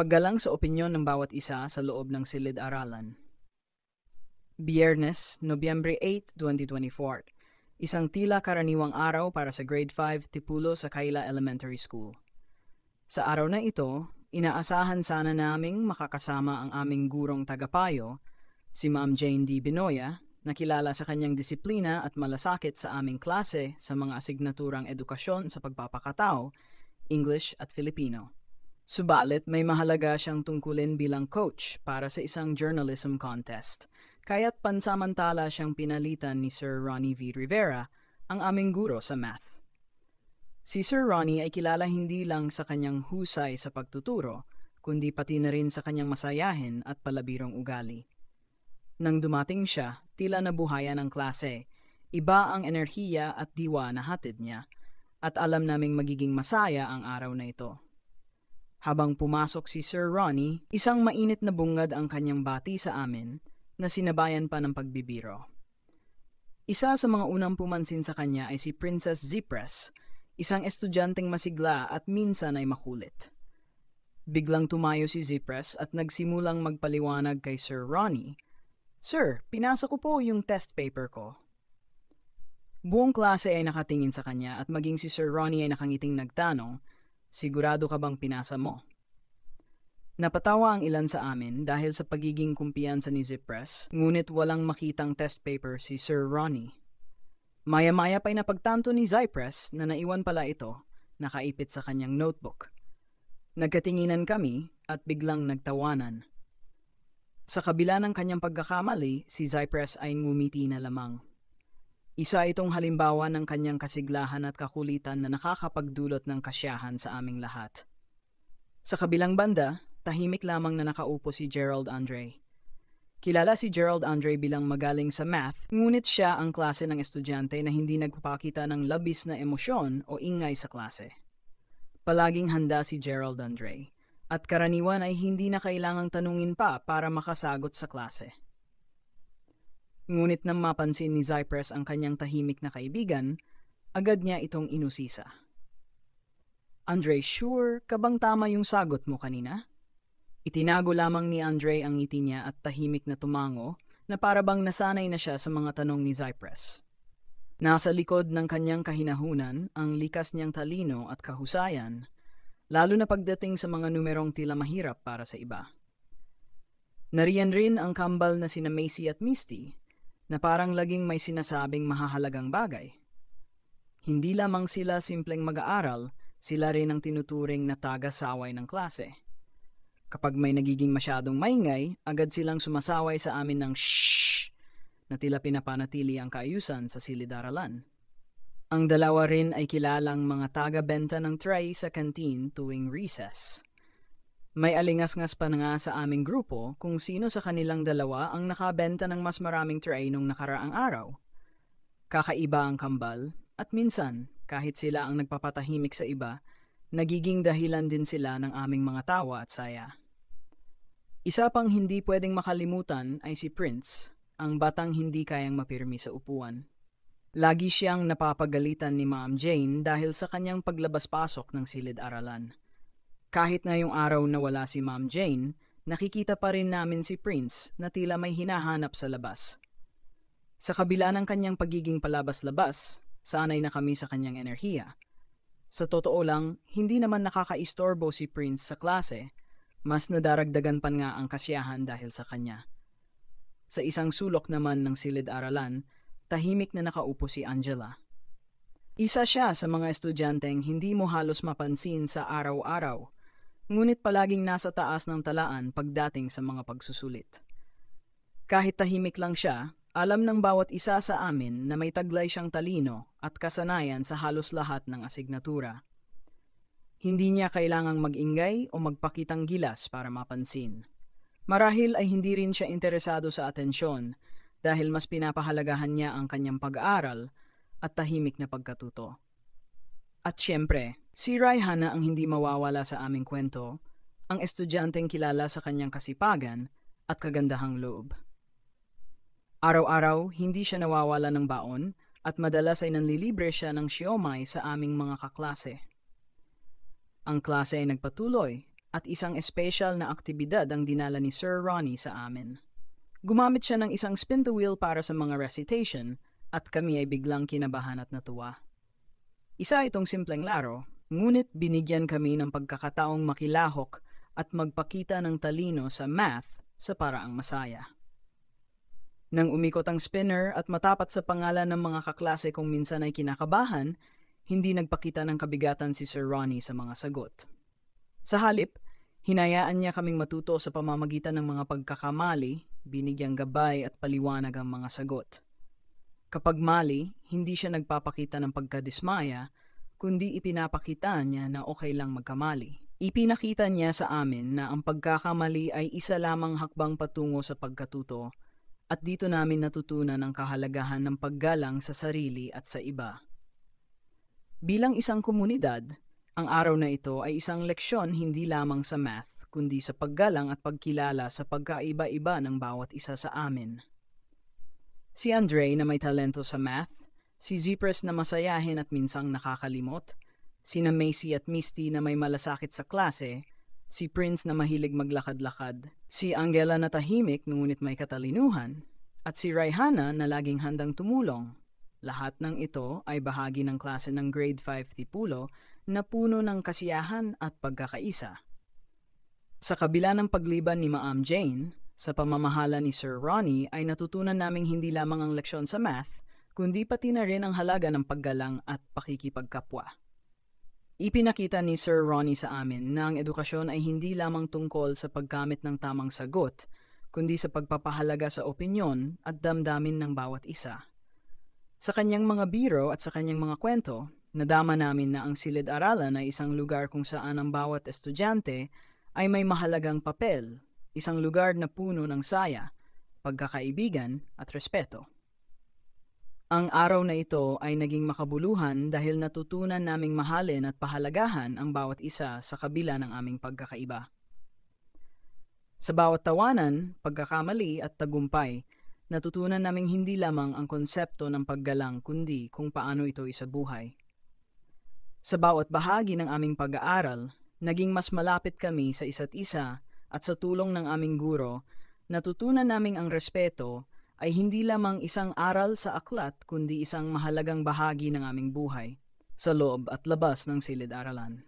Paggalang sa opinyon ng bawat isa sa loob ng silid-aralan. Biyernes, Nobyembre 8, 2024. Isang tila karaniwang araw para sa Grade 5 Tipulo sa Kaila Elementary School. Sa araw na ito, inaasahan sana naming makakasama ang aming gurong tagapayo, si Ma'am Jane D. Binoya, na kilala sa kanyang disiplina at malasakit sa aming klase sa mga asignaturang edukasyon sa pagpapakatao, English at Filipino. Subalit may mahalaga siyang tungkulin bilang coach para sa isang journalism contest, kaya't pansamantala siyang pinalitan ni Sir Ronnie V. Rivera, ang aming guro sa math. Si Sir Ronnie ay kilala hindi lang sa kanyang husay sa pagtuturo, kundi pati na rin sa kanyang masayahin at palabirong ugali. Nang dumating siya, tila nabuhayan ang klase. Iba ang enerhiya at diwa na hatid niya, at alam naming magiging masaya ang araw na ito. Habang pumasok si Sir Ronnie, isang mainit na bungad ang kanyang bati sa amin na sinabayan pa ng pagbibiro. Isa sa mga unang pumansin sa kanya ay si Princess Zipres, isang estudyanteng masigla at minsan ay makulit. Biglang tumayo si Zipres at nagsimulang magpaliwanag kay Sir Ronnie, "Sir, pinasa ko po yung test paper ko." Buong klase ay nakatingin sa kanya at maging si Sir Ronnie ay nakangiting nagtanong, "Sigurado ka bang pinasa mo?" Napatawa ang ilan sa amin dahil sa pagiging kumpiyansa ni Zipres, ngunit walang makitang test paper si Sir Ronnie. Maya-maya pa'y napagtanto ni Zipres na naiwan pala ito, nakaipit sa kanyang notebook. Nagkatinginan kami at biglang nagtawanan. Sa kabila ng kanyang pagkakamali, si Zipres ay ngumiti na lamang. Isa itong halimbawa ng kanyang kasiglahan at kakulitan na nakakapagdulot ng kasiyahan sa aming lahat. Sa kabilang banda, tahimik lamang na nakaupo si Gerald Andre. Kilala si Gerald Andre bilang magaling sa math, ngunit siya ang klase ng estudyante na hindi nagpapakita ng labis na emosyon o ingay sa klase. Palaging handa si Gerald Andre, at karaniwan ay hindi na kailangang tanungin pa para makasagot sa klase. Ngunit nang mapansin ni Zipres ang kanyang tahimik na kaibigan, agad niya itong inusisa. "Andre, sure ka bang tama yung sagot mo kanina?" Itinago lamang ni Andre ang ngiti niya at tahimik na tumango na para bang nasanay na siya sa mga tanong ni Zipres. Nasa likod ng kanyang kahinahunan ang likas niyang talino at kahusayan, lalo na pagdating sa mga numerong tila mahirap para sa iba. Nariyan rin ang kambal na sina Macy at Misty, na parang laging may sinasabing mahahalagang bagay. Hindi lamang sila simpleng mag-aaral, sila rin ang tinuturing na taga-saway ng klase. Kapag may nagiging masyadong maingay, agad silang sumasaway sa amin ng shhh na tila pinapanatili ang kaayusan sa silid-aralan. Ang dalawa rin ay kilalang mga taga-benta ng tray sa kantin tuwing recess. May alingas-ngas pa nga sa aming grupo kung sino sa kanilang dalawa ang nakabenta ng mas maraming tray nung nakaraang araw. Kakaiba ang kambal, at minsan, kahit sila ang nagpapatahimik sa iba, nagiging dahilan din sila ng aming mga tawa at saya. Isa pang hindi pwedeng makalimutan ay si Prince, ang batang hindi kayang mapirmi sa upuan. Lagi siyang napapagalitan ni Ma'am Jane dahil sa kanyang paglabas-pasok ng silid-aralan. Kahit ngayong araw na wala si Ma'am Jane, nakikita pa rin namin si Prince na tila may hinahanap sa labas. Sa kabila ng kanyang pagiging palabas-labas, sanay na kami sa kanyang enerhiya. Sa totoo lang, hindi naman nakakaistorbo si Prince sa klase, mas nadaragdagan pa nga ang kasiyahan dahil sa kanya. Sa isang sulok naman ng silid-aralan, tahimik na nakaupo si Angela. Isa siya sa mga estudyanteng hindi mo halos mapansin sa araw-araw, ngunit palaging nasa taas ng talaan pagdating sa mga pagsusulit. Kahit tahimik lang siya, alam ng bawat isa sa amin na may taglay siyang talino at kasanayan sa halos lahat ng asignatura. Hindi niya kailangang mag-ingay o magpakitang gilas para mapansin. Marahil ay hindi rin siya interesado sa atensyon dahil mas pinapahalagahan niya ang kanyang pag-aaral at tahimik na pagkatuto. At syempre, si Raihana ang hindi mawawala sa aming kwento, ang estudyanteng kilala sa kanyang kasipagan at kagandahang loob. Araw-araw, hindi siya nawawala ng baon at madalas ay nanlilibre siya ng siomay sa aming mga kaklase. Ang klase ay nagpatuloy at isang espesyal na aktibidad ang dinala ni Sir Ronnie sa amin. Gumamit siya ng isang spin the wheel para sa mga recitation at kami ay biglang kinabahan at natuwa. Isa itong simpleng laro, ngunit binigyan kami ng pagkakataong makilahok at magpakita ng talino sa math sa paraang masaya. Nang umikot ang spinner at matapat sa pangalan ng mga kaklase kong minsan ay kinakabahan, hindi nagpakita ng kabigatan si Sir Ronnie sa mga sagot. Sa halip, hinayaan niya kaming matuto sa pamamagitan ng mga pagkakamali, binigyang gabay at paliwanag ang mga sagot. Kapag mali, hindi siya nagpapakita ng pagkadismaya, kundi ipinapakita niya na okay lang magkamali. Ipinakita niya sa amin na ang pagkakamali ay isa lamang hakbang patungo sa pagkatuto at dito namin natutunan ang kahalagahan ng paggalang sa sarili at sa iba. Bilang isang komunidad, ang araw na ito ay isang leksyon hindi lamang sa math, kundi sa paggalang at pagkilala sa pagkaiba-iba ng bawat isa sa amin. Si Andre na may talento sa math, si Zeepers na masayahin at minsang nakakalimot, sina Macy at Misty na may malasakit sa klase, si Prince na mahilig maglakad-lakad, si Angela na tahimik ngunit may katalinuhan, at si Raihana na laging handang tumulong. Lahat ng ito ay bahagi ng klase ng Grade 5 Tipulo na puno ng kasiyahan at pagkakaisa. Sa kabila ng pagliban ni Ma'am Jane, sa pamamahala ni Sir Ronnie ay natutunan naming hindi lamang ang leksyon sa math, kundi pati na rin ang halaga ng paggalang at pakikipagkapwa. Ipinakita ni Sir Ronnie sa amin na ang edukasyon ay hindi lamang tungkol sa paggamit ng tamang sagot, kundi sa pagpapahalaga sa opinyon at damdamin ng bawat isa. Sa kanyang mga biro at sa kanyang mga kwento, nadama namin na ang silid-aralan ay isang lugar kung saan ang bawat estudyante ay may mahalagang papel, isang lugar na puno ng saya, pagkakaibigan at respeto. Ang araw na ito ay naging makabuluhan dahil natutunan naming mahalin at pahalagahan ang bawat isa sa kabila ng aming pagkakaiba. Sa bawat tawanan, pagkakamali at tagumpay, natutunan naming hindi lamang ang konsepto ng paggalang kundi kung paano ito isabuhay. Sa bawat bahagi ng aming pag-aaral, naging mas malapit kami sa isa't isa at sa tulong ng aming guro, natutunan naming ang respeto ay hindi lamang isang aral sa aklat kundi isang mahalagang bahagi ng aming buhay sa loob at labas ng silid-aralan.